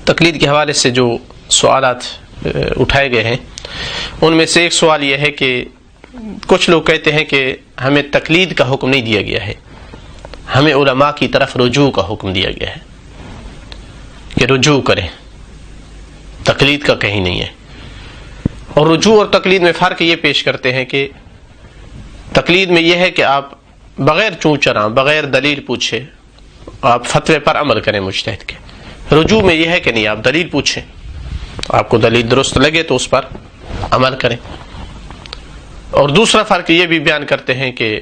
تقلید کے حوالے سے جو سوالات اٹھائے گئے ہیں ان میں سے ایک سوال یہ ہے کہ کچھ لوگ کہتے ہیں کہ ہمیں تقلید کا حکم نہیں دیا گیا ہے، ہمیں علماء کی طرف رجوع کا حکم دیا گیا ہے کہ رجوع کریں، تقلید کا کہیں نہیں ہے۔ اور رجوع اور تقلید میں فرق یہ پیش کرتے ہیں کہ تقلید میں یہ ہے کہ آپ بغیر چوں چراں بغیر دلیل پوچھے آپ فتوے پر عمل کریں مجتہد کے۔ رجوع میں یہ ہے کہ نہیں، آپ دلیل پوچھیں، آپ کو دلیل درست لگے تو اس پر عمل کریں۔ اور دوسرا فرق یہ بھی بیان کرتے ہیں کہ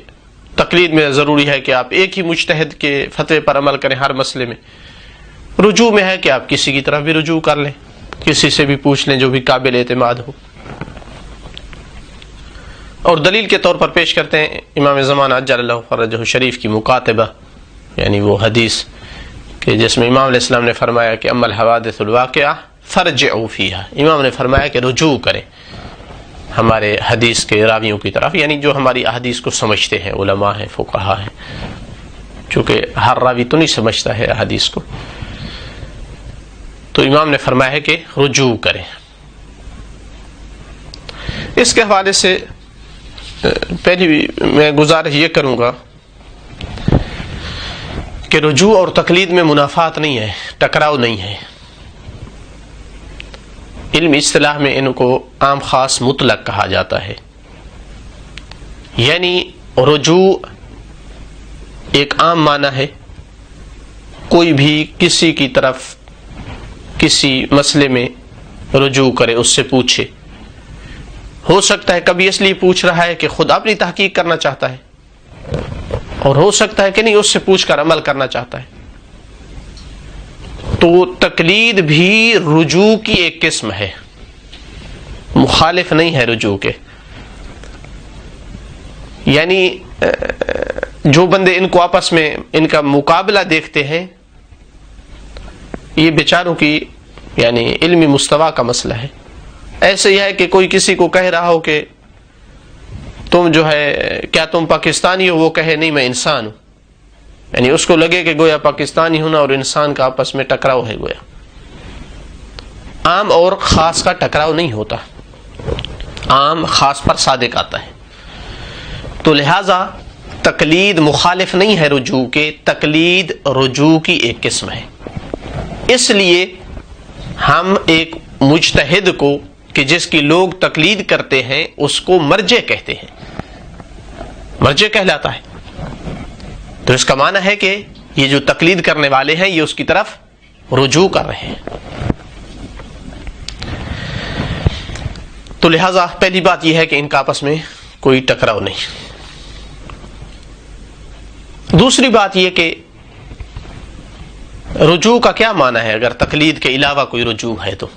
تقلید میں ضروری ہے کہ آپ ایک ہی مجتہد کے فتوے پر عمل کریں ہر مسئلے میں، رجوع میں ہے کہ آپ کسی کی طرف بھی رجوع کر لیں، کسی سے بھی پوچھ لیں جو بھی قابل اعتماد ہو۔ اور دلیل کے طور پر پیش کرتے ہیں امام زمانہ عجل اللہ فرجہ شریف کی مکاتبہ، یعنی وہ حدیث کہ جس میں امام علیہ السلام نے فرمایا کہ اما الحوادث الواقعہ فرجعوا فیہا، امام نے فرمایا کہ رجوع کریں ہمارے حدیث کے راویوں کی طرف، یعنی جو ہماری احادیث کو سمجھتے ہیں، علماء ہیں، فقہاء ہیں، چونکہ ہر راوی تو نہیں سمجھتا ہے حدیث کو، تو امام نے فرمایا ہے کہ رجوع کریں۔ اس کے حوالے سے پہلی میں گزارش یہ کروں گا کہ رجوع اور تقلید میں منافات نہیں ہے، ٹکراؤ نہیں ہے۔ علمی اصطلاح میں ان کو عام خاص مطلق کہا جاتا ہے، یعنی رجوع ایک عام معنی ہے، کوئی بھی کسی کی طرف کسی مسئلے میں رجوع کرے، اس سے پوچھے۔ ہو سکتا ہے کبھی اس لیے پوچھ رہا ہے کہ خود اپنی تحقیق کرنا چاہتا ہے، اور ہو سکتا ہے کہ نہیں، اس سے پوچھ کر عمل کرنا چاہتا ہے۔ تو تقلید بھی رجوع کی ایک قسم ہے، مخالف نہیں ہے رجوع کے۔ یعنی جو بندے ان کو آپس میں ان کا مقابلہ دیکھتے ہیں، یہ بیچاروں کی یعنی علمی مستوی کا مسئلہ ہے۔ ایسے ہی ہے کہ کوئی کسی کو کہہ رہا ہو کہ تم جو ہے کیا تم پاکستانی ہو، وہ کہے نہیں میں انسان ہوں، یعنی اس کو لگے کہ گویا پاکستانی ہونا اور انسان کا آپس میں ٹکراؤ ہے۔ گویا عام اور خاص کا ٹکراؤ نہیں ہوتا، عام خاص پر صادق آتا ہے۔ تو لہذا تقلید مخالف نہیں ہے رجوع کے، تقلید رجوع کی ایک قسم ہے۔ اس لیے ہم ایک مجتہد کو کہ جس کی لوگ تقلید کرتے ہیں اس کو مرجع کہتے ہیں، مرجع کہلاتا ہے۔ تو اس کا معنی ہے کہ یہ جو تقلید کرنے والے ہیں یہ اس کی طرف رجوع کر رہے ہیں۔ تو لہذا پہلی بات یہ ہے کہ ان کا آپس میں کوئی ٹکراؤ نہیں۔ دوسری بات یہ کہ رجوع کا کیا معنی ہے، اگر تقلید کے علاوہ کوئی رجوع ہے تو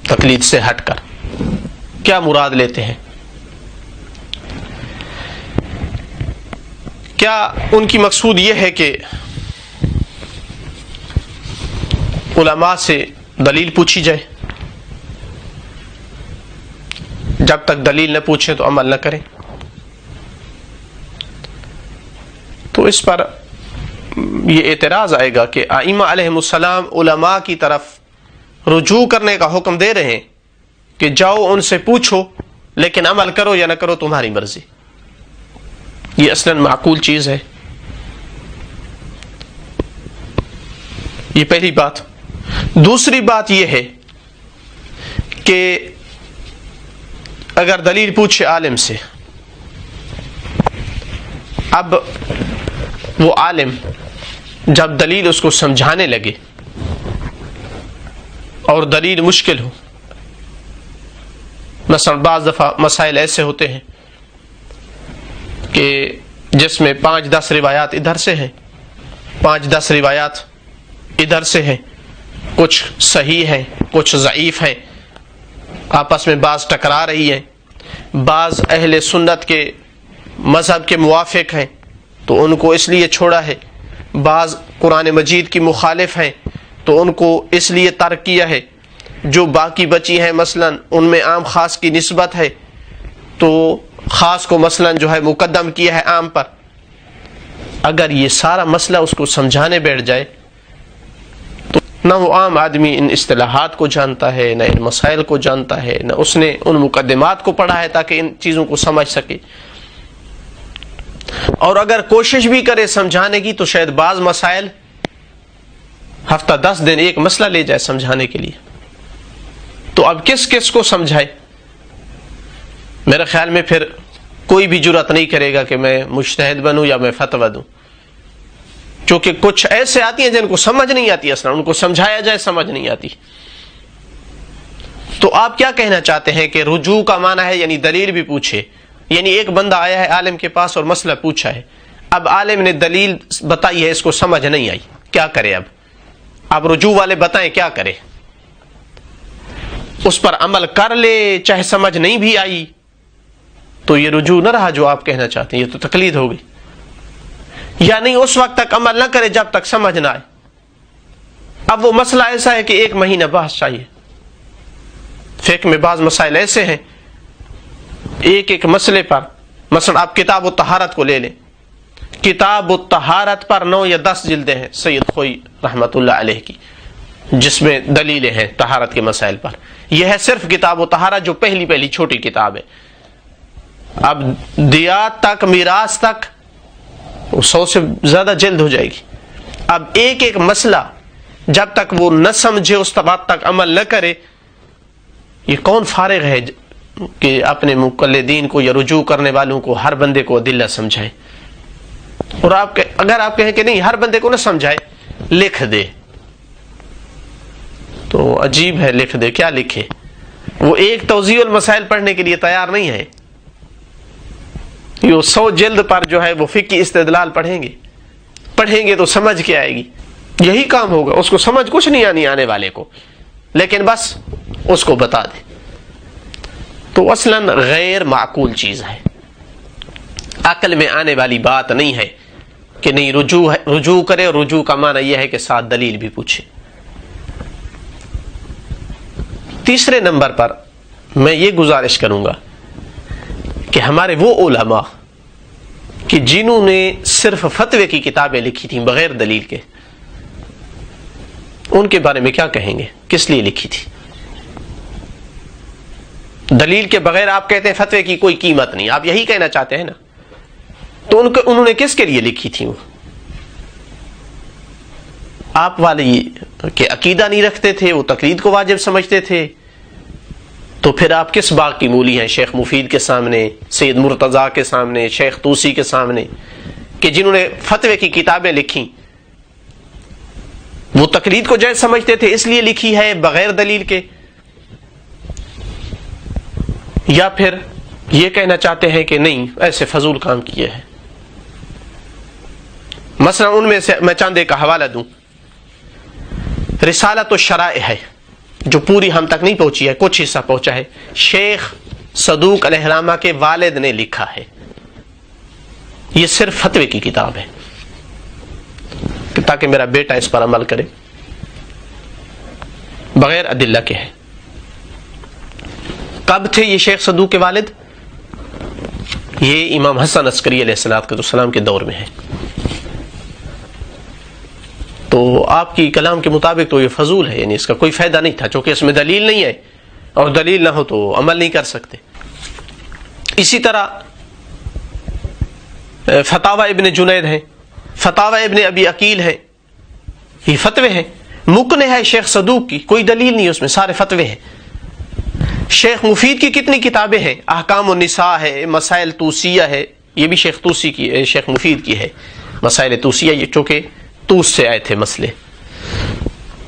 تقلید سے ہٹ کر کیا مراد لیتے ہیں؟ کیا ان کی مقصود یہ ہے کہ علماء سے دلیل پوچھی جائے، جب تک دلیل نہ پوچھیں تو عمل نہ کریں؟ تو اس پر یہ اعتراض آئے گا کہ ائمہ علیہم السلام علماء کی طرف رجوع کرنے کا حکم دے رہے ہیں کہ جاؤ ان سے پوچھو، لیکن عمل کرو یا نہ کرو تمہاری مرضی۔ یہ اصلاً معقول چیز ہے؟ یہ پہلی بات۔ دوسری بات یہ ہے کہ اگر دلیل پوچھے عالم سے، اب وہ عالم جب دلیل اس کو سمجھانے لگے اور دلیل مشکل ہو، مثلا بعض دفعہ مسائل ایسے ہوتے ہیں کہ جس میں 5-10 روایات ادھر سے ہیں، 5-10 روایات ادھر سے ہیں، کچھ صحیح ہیں کچھ ضعیف ہیں، آپس میں بعض ٹکرا رہی ہیں، بعض اہل سنت کے مذہب کے موافق ہیں تو ان کو اس لیے چھوڑا ہے، بعض قرآن مجید کی مخالف ہیں تو ان کو اس لیے ترک کیا ہے، جو باقی بچی ہیں مثلا ان میں عام خاص کی نسبت ہے تو خاص کو مثلا جو ہے مقدم کیا ہے عام پر۔ اگر یہ سارا مسئلہ اس کو سمجھانے بیٹھ جائے تو نہ وہ عام آدمی ان اصطلاحات کو جانتا ہے، نہ ان مسائل کو جانتا ہے، نہ اس نے ان مقدمات کو پڑھا ہے تاکہ ان چیزوں کو سمجھ سکے، اور اگر کوشش بھی کرے سمجھانے کی تو شاید بعض مسائل ہفتہ 10 دن ایک مسئلہ لے جائے سمجھانے کے لیے. تو اب کس کس کو سمجھائے؟ میرے خیال میں پھر کوئی بھی جرأت نہیں کرے گا کہ میں مجتہد بنوں یا میں فتویٰ دوں، چونکہ کچھ ایسے آتی ہیں جن کو سمجھ نہیں آتی، اصلا ان کو سمجھایا جائے سمجھ نہیں آتی. تو آپ کیا کہنا چاہتے ہیں کہ رجوع کا معنی ہے یعنی دلیل بھی پوچھے؟ یعنی ایک بندہ آیا ہے عالم کے پاس اور مسئلہ پوچھا ہے، اب عالم نے دلیل بتائی ہے، اس کو سمجھ نہیں آئی، کیا کرے؟ اب رجوع والے بتائیں کیا کرے؟ اس پر عمل کر لے چاہے سمجھ نہیں بھی آئی؟ تو یہ رجوع نہ رہا جو آپ کہنا چاہتے ہیں، یہ تو تقلید ہو گئی. یا نہیں اس وقت تک عمل نہ کرے جب تک سمجھ نہ آئے. اب وہ مسئلہ ایسا ہے کہ 1 مہینہ بحث چاہیے. فقہ میں بعض مسائل ایسے ہیں ایک مسئلے پر، مثلا آپ کتاب الطہارت کو لے لیں، کتاب الطہارت پر 9 یا 10 جلدیں ہیں سید خوئی رحمۃ اللہ علیہ کی، جس میں دلیلیں ہیں طہارت کے مسائل پر. یہ ہے صرف کتاب الطہارت جو پہلی چھوٹی کتاب ہے. اب دیات تک، میراث تک 100 سے زیادہ جلد ہو جائے گی. اب ایک مسئلہ جب تک وہ نہ سمجھے اس بات تک عمل نہ کرے، یہ کون فارغ ہے کہ اپنے مقلدین کو یا رجوع کرنے والوں کو ہر بندے کو ادلہ سمجھائے؟ اور اگر آپ کہیں کہ نہیں ہر بندے کو نہ سمجھائے، لکھ دے، تو عجیب ہے. لکھ دے، کیا لکھے؟ وہ ایک توضیح المسائل پڑھنے کے لیے تیار نہیں ہے. یہ 100 جلد پر جو ہے وہ فقہی استدلال پڑھیں گے تو سمجھ کے آئے گی. یہی کام ہوگا. اس کو سمجھ کچھ نہیں آنے والے کو، لیکن بس اس کو بتا دے. تو اصلاً غیر معقول چیز ہے، عقل میں آنے والی بات نہیں ہے کہ نہیں رجوع کرے. رجوع کا معنی یہ ہے کہ ساتھ دلیل بھی پوچھے. تیسرے نمبر پر میں یہ گزارش کروں گا کہ ہمارے وہ علماء کہ جنہوں نے صرف فتوے کی کتابیں لکھی تھیں بغیر دلیل کے، ان کے بارے میں کیا کہیں گے؟ کس لیے لکھی تھی؟ دلیل کے بغیر آپ کہتے ہیں فتوے کی کوئی قیمت نہیں، آپ یہی کہنا چاہتے ہیں نا؟ تو انہوں نے کس کے لیے لکھی تھی؟ وہ آپ والے کہ عقیدہ نہیں رکھتے تھے، وہ تقلید کو واجب سمجھتے تھے. تو پھر آپ کس باغ کی مولی ہیں؟ شیخ مفید کے سامنے، سید مرتضیٰ کے سامنے، شیخ طوسی کے سامنے، کہ جنہوں نے فتوے کی کتابیں لکھی وہ تقلید کو جائز سمجھتے تھے اس لیے لکھی ہے بغیر دلیل کے، یا پھر یہ کہنا چاہتے ہیں کہ نہیں ایسے فضول کام کیے ہیں؟ مثلا ان میں سے میں چند ایک حوالہ دوں. رسالۃ الشرائع ہے جو پوری ہم تک نہیں پہنچی ہے، کچھ حصہ پہنچا ہے. شیخ صدوق علیہ الرحمہ کے والد نے لکھا ہے. یہ صرف فتوے کی کتاب ہے تاکہ میرا بیٹا اس پر عمل کرے، بغیر ادلہ کے ہے. کب تھے یہ شیخ صدوق کے والد؟ یہ امام حسن عسکری علیہ السلام کے دور میں ہے. تو آپ کی کلام کے مطابق تو یہ فضول ہے، یعنی اس کا کوئی فائدہ نہیں تھا، چونکہ اس میں دلیل نہیں ہے، اور دلیل نہ ہو تو عمل نہیں کر سکتے. اسی طرح فتاوی ابن جنید ہیں، فتاوی ابن ابی عقیل ہیں، یہ فتوے ہیں. مکنے ہے شیخ صدوق کی، کوئی دلیل نہیں اس میں، سارے فتوے ہیں. شیخ مفید کی کتنی کتابیں ہیں؟ احکام النساء ہے، مسائل توسیہ ہے، یہ بھی شیخ طوسی کی، شیخ مفید کی ہے. مسائل توسیہ یہ چونکہ توس سے آئے تھے مسئلے،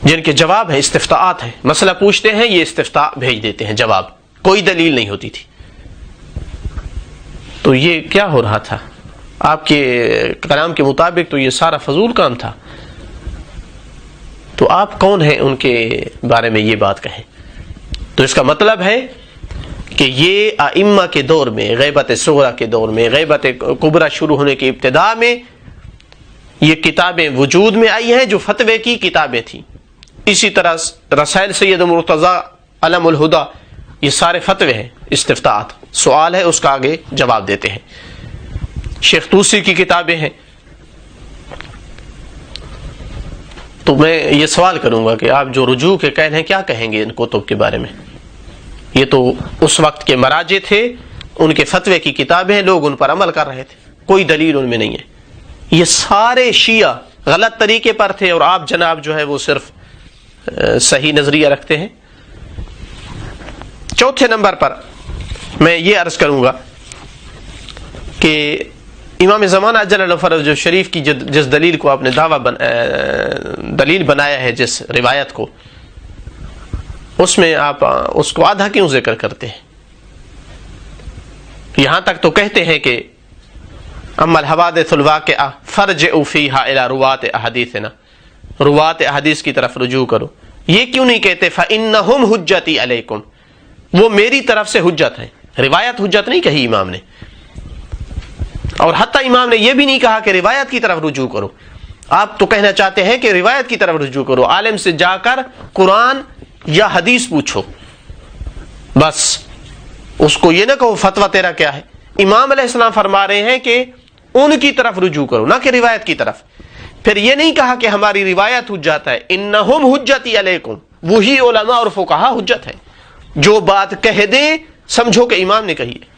جن کے جواب ہیں، استفتاءات ہیں. مسئلہ پوچھتے ہیں، یہ استفتاء بھیج دیتے ہیں جواب، کوئی دلیل نہیں ہوتی تھی. تو یہ کیا ہو رہا تھا؟ آپ کے کلام کے مطابق تو یہ سارا فضول کام تھا. تو آپ کون ہیں ان کے بارے میں یہ بات کہیں؟ تو اس کا مطلب ہے کہ یہ ائمہ کے دور میں، غیبت صغرا کے دور میں، غیبت کبرا شروع ہونے کی ابتدا میں یہ کتابیں وجود میں آئی ہیں جو فتوے کی کتابیں تھیں. اسی طرح رسائل سید مرتضیٰ علم الہدا، یہ سارے فتوے ہیں، استفتاءات، سوال ہے اس کا آگے جواب دیتے ہیں. شیخ طوسی کی کتابیں ہیں. تو میں یہ سوال کروں گا کہ آپ جو رجوع کے قائل ہیں کیا کہیں گے ان کتب کے بارے میں؟ یہ تو اس وقت کے مراجع تھے، ان کے فتوے کی کتابیں، لوگ ان پر عمل کر رہے تھے، کوئی دلیل ان میں نہیں ہے۔ یہ سارے شیعہ غلط طریقے پر تھے اور آپ جناب جو ہے وہ صرف صحیح نظریہ رکھتے ہیں۔ چوتھے نمبر پر میں یہ عرض کروں گا کہ امام زمانہ اجل اللہ فرجہ شریف کی جس دلیل کو آپ نے دلیل بنایا ہے، جس روایت کو، اس میں آپ اس کو آدھا کیوں ذکر کرتے ہیں؟ یہاں تک تو کہتے ہیں کہ اما الحوادث الواقعہ فرجعوا فیہا الی روات احادیثنا، روات احادیث کی طرف رجوع کرو۔ یہ کیوں نہیں کہتے فإنہم حجتی علیکم، وہ میری طرف سے حجت ہے؟ روایت حجت نہیں کہی امام نے، اور حتیٰ امام نے یہ بھی نہیں کہا کہ روایت کی طرف رجوع کرو۔ آپ تو کہنا چاہتے ہیں کہ روایت کی طرف رجوع کرو، عالم سے جا کر قرآن یا حدیث پوچھو، بس اس کو یہ نہ کہو فتویٰ تیرا کیا ہے۔ امام علیہ السلام فرما رہے ہیں کہ ان کی طرف رجوع کرو، نہ کہ روایت کی طرف۔ پھر یہ نہیں کہا کہ ہماری روایت حجت ہے، انہم حجتی علیکم، وہی علماء اور فقہا حجت ہے، جو بات کہہ دیں سمجھو کہ امام نے کہی ہے،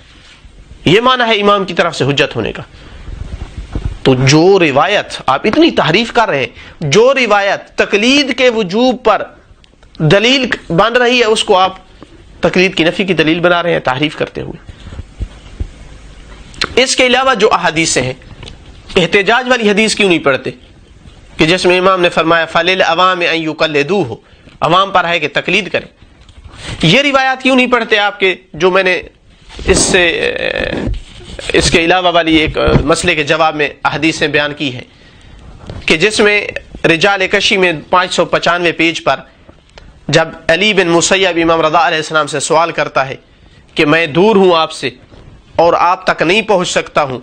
یہ معنی ہے امام کی طرف سے حجت ہونے کا۔ تو جو روایت آپ اتنی تعریف کر رہے ہیں، جو روایت تقلید کے وجوب پر دلیل بن رہی ہے، اس کو آپ تقلید کی نفی کی دلیل بنا رہے ہیں تعریف کرتے ہوئے۔ اس کے علاوہ جو احادیث ہیں، احتجاج والی حدیث کیوں نہیں پڑھتے کہ جس میں امام نے فرمایا فَلِلْعَوَامِ أَن يُقَلِّدُوهُ، عوام پر ہے کہ تقلید کریں؟ یہ روایات کیوں نہیں پڑھتے آپ کے جو میں نے اس کے علاوہ والی ایک مسئلے کے جواب میں احادیثیں بیان کی ہیں کہ جس میں رجال کشی میں 595 پیج پر جب علی بن مسیب امام رضا علیہ السلام سے سوال کرتا ہے کہ میں دور ہوں آپ سے اور آپ تک نہیں پہنچ سکتا ہوں،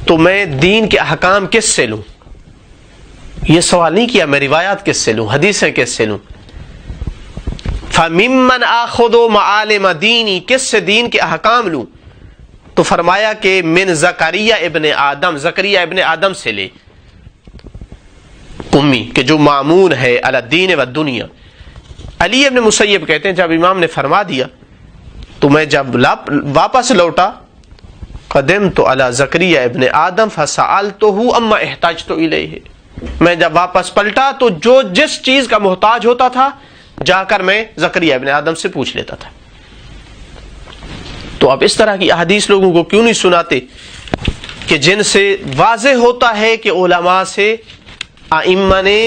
تو میں دین کے احکام کس سے لوں؟ یہ سوال نہیں کیا میں روایات کس سے لوں، حدیثیں کس سے لوں۔ فَمِمَّنْ آخُذُ مَعَالِمَ دِینِی، کس سے دین کے احکام لوں؟ تو فرمایا کہ من زکریا ابن آدم، زکریا ابن آدم سے لے، امی کہ جو معمون ہے علی الدین والدنیا۔ علی ابن مسیب کہتے ہیں جب امام نے فرما دیا تو میں جب واپس لوٹا قدمت علی زکریا ابن آدم فسألتہ اما احتاجت الیہ، میں جب واپس پلٹا تو جو جس چیز کا محتاج ہوتا تھا جا کر میں زکریا ابن آدم سے پوچھ لیتا تھا۔ تو آپ اس طرح کی احادیث لوگوں کو کیوں نہیں سناتے کہ جن سے واضح ہوتا ہے کہ علماء سے ائمہ نے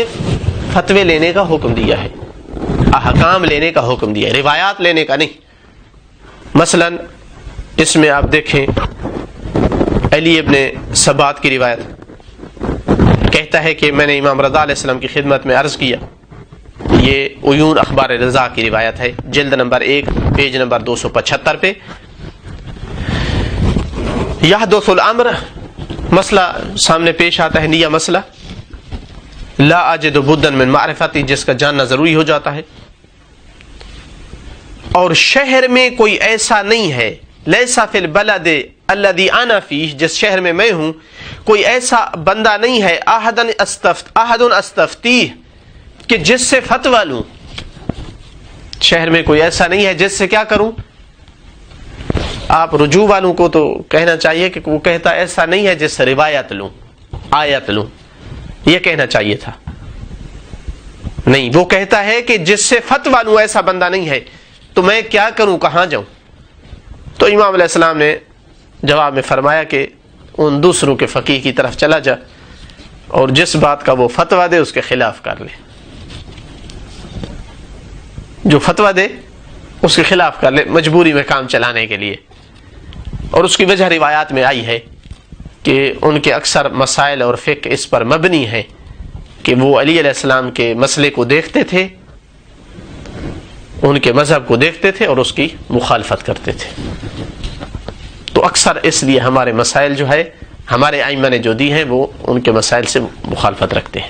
فتوے لینے کا حکم دیا ہے، احکام لینے کا حکم دیا ہے، روایات لینے کا نہیں۔ مثلا اس میں آپ دیکھیں علی ابن ثبات کی روایت کہتا ہے کہ میں نے امام رضا علیہ السلام کی خدمت میں عرض کیا، یہ عیون اخبار رضا کی روایت ہے، جلد نمبر 1 پیج نمبر 275 پہ۔ یحدث الامر، مسئلہ سامنے پیش آتا ہے، نیا مسئلہ، لا اجد بدا من معرفتی، جس کا جاننا ضروری ہو جاتا ہے، اور شہر میں کوئی ایسا نہیں ہے، لیسا فی البلد الذی انا فیہ، جس شہر میں میں ہوں کوئی ایسا بندہ نہیں ہے، احد استفتیہ، کہ جس سے فتویٰ لوں، شہر میں کوئی ایسا نہیں ہے جس سے کیا کروں۔ آپ رجوع والوں کو تو کہنا چاہیے کہ وہ کہتا ایسا نہیں ہے جس سے روایت لوں، آیت لوں، یہ کہنا چاہیے تھا، نہیں، وہ کہتا ہے کہ جس سے فتویٰ لوں ایسا بندہ نہیں ہے، تو میں کیا کروں، کہاں جاؤں؟ تو امام علیہ السلام نے جواب میں فرمایا کہ ان دوسروں کے فقیہ کی طرف چلا جا اور جس بات کا وہ فتویٰ دے اس کے خلاف کر لے، جو فتویٰ دے اس کے خلاف کر لے، مجبوری میں کام چلانے کے لیے۔ اور اس کی وجہ روایات میں آئی ہے کہ ان کے اکثر مسائل اور فقہ اس پر مبنی ہے کہ وہ علی علیہ السلام کے مسئلے کو دیکھتے تھے، ان کے مذہب کو دیکھتے تھے اور اس کی مخالفت کرتے تھے۔ تو اکثر اس لیے ہمارے مسائل جو ہے ہمارے ائمہ نے جو دی ہیں وہ ان کے مسائل سے مخالفت رکھتے ہیں۔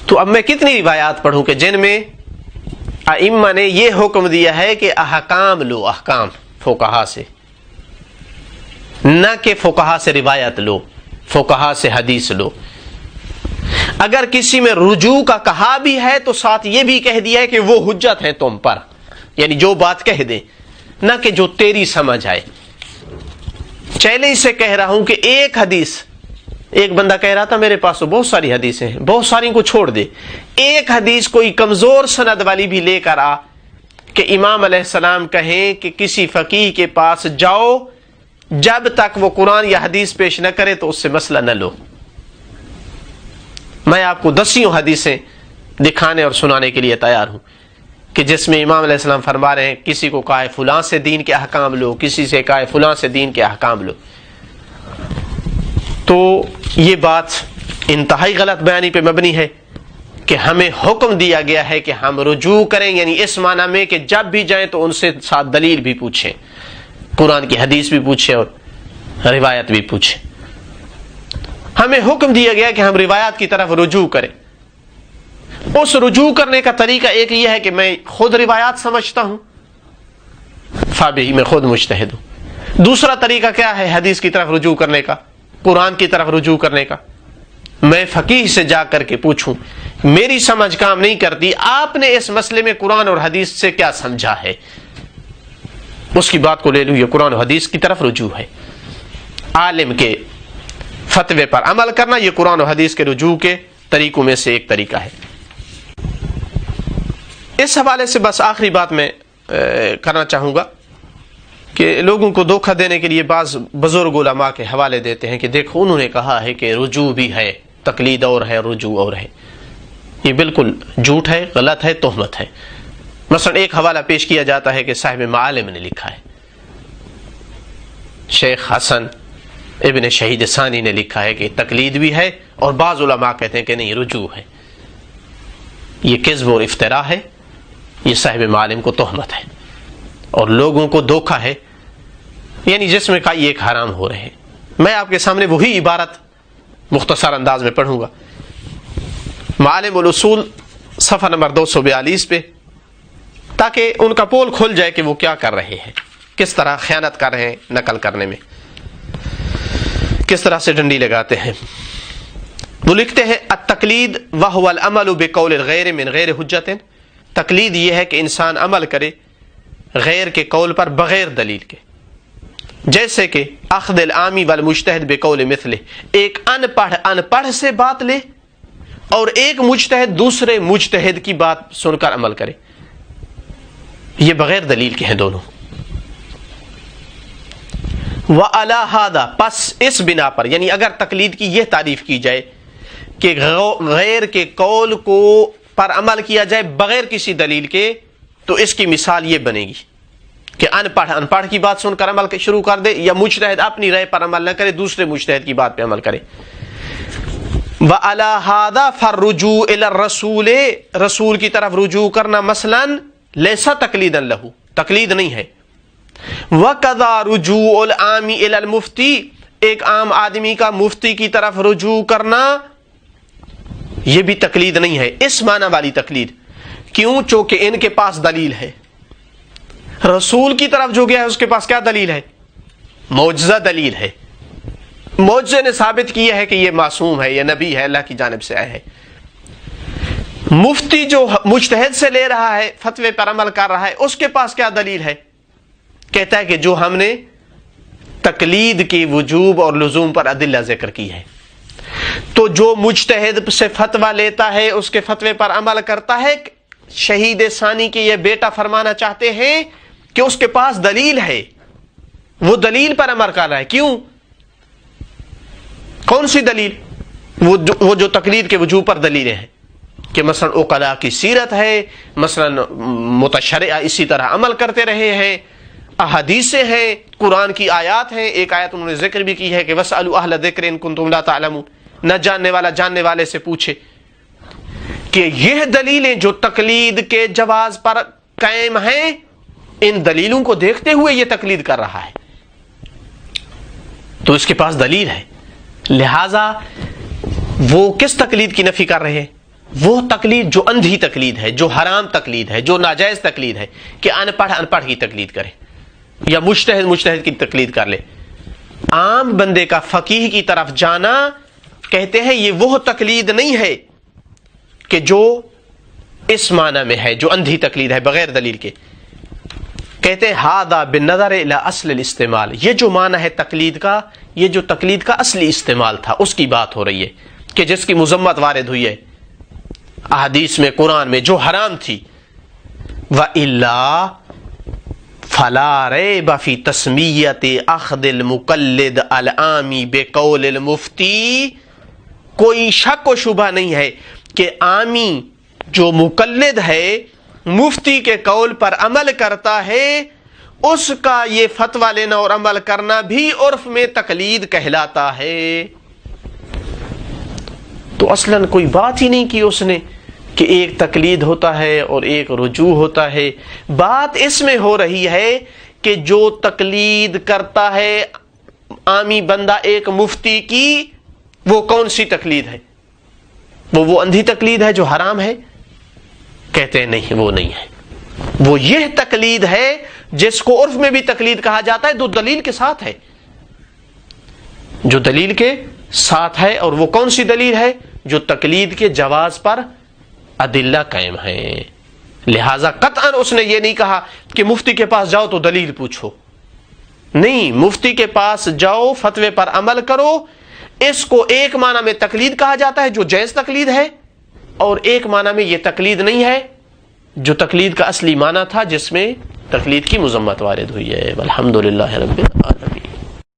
تو اب میں کتنی روایات پڑھوں کہ جن میں ائمہ نے یہ حکم دیا ہے کہ احکام لو، احکام فقہا سے، نہ کہ فقہا سے روایت لو، فقہا سے حدیث لو۔ اگر کسی میں رجوع کا کہا بھی ہے تو ساتھ یہ بھی کہہ دیا ہے کہ وہ حجت ہے تم پر، یعنی جو بات کہہ دیں، نہ کہ جو تیری سمجھ آئے۔ چیلنج سے کہہ رہا ہوں کہ ایک حدیث، ایک بندہ کہہ رہا تھا میرے پاس تو بہت ساری حدیثیں ہیں، بہت ساری کو چھوڑ دے، ایک حدیث کوئی کمزور سند والی بھی لے کر آ کہ امام علیہ السلام کہیں کہ کسی فقیہ کے پاس جاؤ، جب تک وہ قرآن یا حدیث پیش نہ کرے تو اس سے مسئلہ نہ لو۔ میں آپ کو 10 حدیثیں دکھانے اور سنانے کے لیے تیار ہوں کہ جس میں امام علیہ السلام فرما رہے ہیں کسی کو کہا ہے فلاں سے دین کے احکام لو، کسی سے کہا ہے فلاں سے دین کے احکام لو۔ تو یہ بات انتہائی غلط بیانی پہ مبنی ہے کہ ہمیں حکم دیا گیا ہے کہ ہم رجوع کریں، یعنی اس معنی میں کہ جب بھی جائیں تو ان سے ساتھ دلیل بھی پوچھیں، قرآن کی حدیث بھی پوچھیں اور روایت بھی پوچھیں۔ ہمیں حکم دیا گیا کہ ہم روایات کی طرف رجوع کریں۔ اس رجوع کرنے کا طریقہ ایک یہ ہے کہ میں خود روایات سمجھتا ہوں، فابہی میں خود مجتہد ہوں۔ دوسرا طریقہ کیا ہے حدیث کی طرف رجوع کرنے کا، قرآن کی طرف رجوع کرنے کا؟ میں فقیہ سے جا کر کے پوچھوں، میری سمجھ کام نہیں کرتی، آپ نے اس مسئلے میں قرآن اور حدیث سے کیا سمجھا ہے، اس کی بات کو لے لوں، یہ قرآن و حدیث کی طرف رجوع ہے۔ عالم کے فتوے پر عمل کرنا یہ قرآن و حدیث کے رجوع کے طریقوں میں سے ایک طریقہ ہے۔ اس حوالے سے بس آخری بات میں کرنا چاہوں گا کہ لوگوں کو دھوکہ دینے کے لیے بعض بزرگ علماء کے حوالے دیتے ہیں کہ دیکھو انہوں نے کہا ہے کہ رجوع بھی ہے، تقلید اور ہے، رجوع اور ہے۔ یہ بالکل جھوٹ ہے، غلط ہے، تہمت ہے۔ مثلا ایک حوالہ پیش کیا جاتا ہے کہ صاحب معالم نے لکھا ہے، شیخ حسن ابن شہید ثانی نے لکھا ہے کہ تقلید بھی ہے، اور بعض علماء کہتے ہیں کہ نہیں رجوع ہے۔ یہ کذب اور افتراء ہے، یہ صاحب معالم کو تہمت ہے اور لوگوں کو دھوکہ ہے، یعنی جس میں کا یہ ایک حرام ہو رہے ہیں۔ میں آپ کے سامنے وہی عبارت مختصر انداز میں پڑھوں گا، معالم الاصول صفحہ نمبر 242 پہ، تاکہ ان کا پول کھل جائے کہ وہ کیا کر رہے ہیں، کس طرح خیانت کر رہے ہیں نقل کرنے میں، کس طرح سے ڈنڈی لگاتے ہیں۔ وہ لکھتے ہیں التقلید وهو العمل بقول الغیر من غیر حجت، تقلید یہ ہے کہ انسان عمل کرے غیر کے قول پر بغیر دلیل کے، جیسے کہ اخذ العامی والمجتہد بقول مثلہ، ایک ان پڑھ سے بات لے اور ایک مجتہد دوسرے مجتہد کی بات سن کر عمل کرے، یہ بغیر دلیل کے ہیں دونوں۔ وَعَلَى هَذَا، پس اس بنا پر، یعنی اگر تقلید کی یہ تعریف کی جائے کہ غیر کے قول کو پر عمل کیا جائے بغیر کسی دلیل کے، تو اس کی مثال یہ بنے گی کہ ان پڑھ کی بات سن کر عمل شروع کر دے، یا مجتہد اپنی رائے پر عمل نہ کرے، دوسرے مجتہد کی بات پہ عمل کرے۔ وَعَلَى هَذَا فَالرُّجُوعُ إِلَى الرَّسُولِ، رسول کی طرف رجوع کرنا مثلاً لیسا تقلیدا لہو، تقلید نہیں ہے۔ وَقَضَى رُجُوعُ الْعَامِ إِلَى الْمُفْتِي، ایک عام آدمی کا مفتی کی طرف رجوع کرنا یہ بھی تقلید نہیں ہے، اس معنی والی تقلید، کیوں؟ چونکہ ان کے پاس دلیل ہے۔ رسول کی طرف جو گیا ہے اس کے پاس کیا دلیل ہے؟ معجزہ دلیل ہے، معجزے نے ثابت کیا ہے کہ یہ معصوم ہے، یہ نبی ہے، اللہ کی جانب سے آیا ہے۔ مفتی جو مجتہد سے لے رہا ہے، فتوے پر عمل کر رہا ہے، اس کے پاس کیا دلیل ہے؟ کہتا ہے کہ جو ہم نے تقلید کی وجوب اور لزوم پر ادلہ ذکر کی ہے۔ تو جو مجتہد سے فتویٰ لیتا ہے، اس کے فتوے پر عمل کرتا ہے، شہید ثانی کے یہ بیٹا فرمانا چاہتے ہیں کہ اس کے پاس دلیل ہے، وہ دلیل پر عمل کر رہا ہے۔ کیوں؟ کون سی دلیل؟ وہ جو تقلید کے وجوب پر دلیلیں ہیں کہ مثلا عقلاء کی سیرت ہے، مثلا متشرعہ اسی طرح عمل کرتے رہے ہیں، احادیثیں ہیں، قرآن کی آیات ہیں۔ ایک آیت انہوں نے ذکر بھی کی ہے کہ وَاسْأَلُوا أَهْلَ الذِّكْرِ إِن كُنتُمْ لَا تَعْلَمُونَ، نہ جاننے والا جاننے والے سے پوچھے، کہ یہ دلیلیں جو تقلید کے جواز پر قائم ہیں، ان دلیلوں کو دیکھتے ہوئے یہ تقلید کر رہا ہے، تو اس کے پاس دلیل ہے۔ لہذا وہ کس تقلید کی نفی کر رہے ہیں؟ وہ تقلید جو اندھی تقلید ہے، جو حرام تقلید ہے، جو ناجائز تقلید ہے، کہ ان پڑھ کی تقلید کرے یا مجتہد کی تقلید کر لے۔ عام بندے کا فقیہ کی طرف جانا کہتے ہیں یہ وہ تقلید نہیں ہے کہ جو اس معنی میں ہے جو اندھی تقلید ہے بغیر دلیل کے. کہتے ہیں ہذا بالنظر الی اصل الاستعمال، یہ جو معنی ہے تقلید کا، یہ جو تقلید کا اصلی استعمال تھا اس کی بات ہو رہی ہے کہ جس کی مذمت وارد ہوئی ہے احادیث میں قرآن میں جو حرام تھی. وَإِلَّا فَلَا رَيْبَ فِي تَسْمِيَّةِ أَخْذِ الْمُقَلِّدِ الْعَامِ بِقَوْلِ الْمُفْتِي، کوئی شک و شبہ نہیں ہے کہ عامی جو مقلد ہے مفتی کے قول پر عمل کرتا ہے اس کا یہ فتویٰ لینا اور عمل کرنا بھی عرف میں تقلید کہلاتا ہے. تو اصلاً کوئی بات ہی نہیں کی اس نے کہ ایک تقلید ہوتا ہے اور ایک رجوع ہوتا ہے. بات اس میں ہو رہی ہے کہ جو تقلید کرتا ہے عامی بندہ ایک مفتی کی، وہ کون سی تقلید ہے؟ وہ اندھی تقلید ہے جو حرام ہے؟ کہتے ہیں نہیں، وہ نہیں ہے. وہ یہ تقلید ہے جس کو عرف میں بھی تقلید کہا جاتا ہے، جو دلیل کے ساتھ ہے، جو دلیل کے ساتھ ہے. اور وہ کون سی دلیل ہے؟ جو تقلید کے جواز پر ادلہ قائم ہیں. لہذا قطعاً اس نے یہ نہیں کہا کہ مفتی کے پاس جاؤ تو دلیل پوچھو. نہیں، مفتی کے پاس جاؤ، فتوے پر عمل کرو. اس کو ایک معنی میں تقلید کہا جاتا ہے جو جائز تقلید ہے، اور ایک معنی میں یہ تقلید نہیں ہے جو تقلید کا اصلی معنی تھا جس میں تقلید کی مذمت وارد ہوئی ہے. الحمدللہ رب العالمین.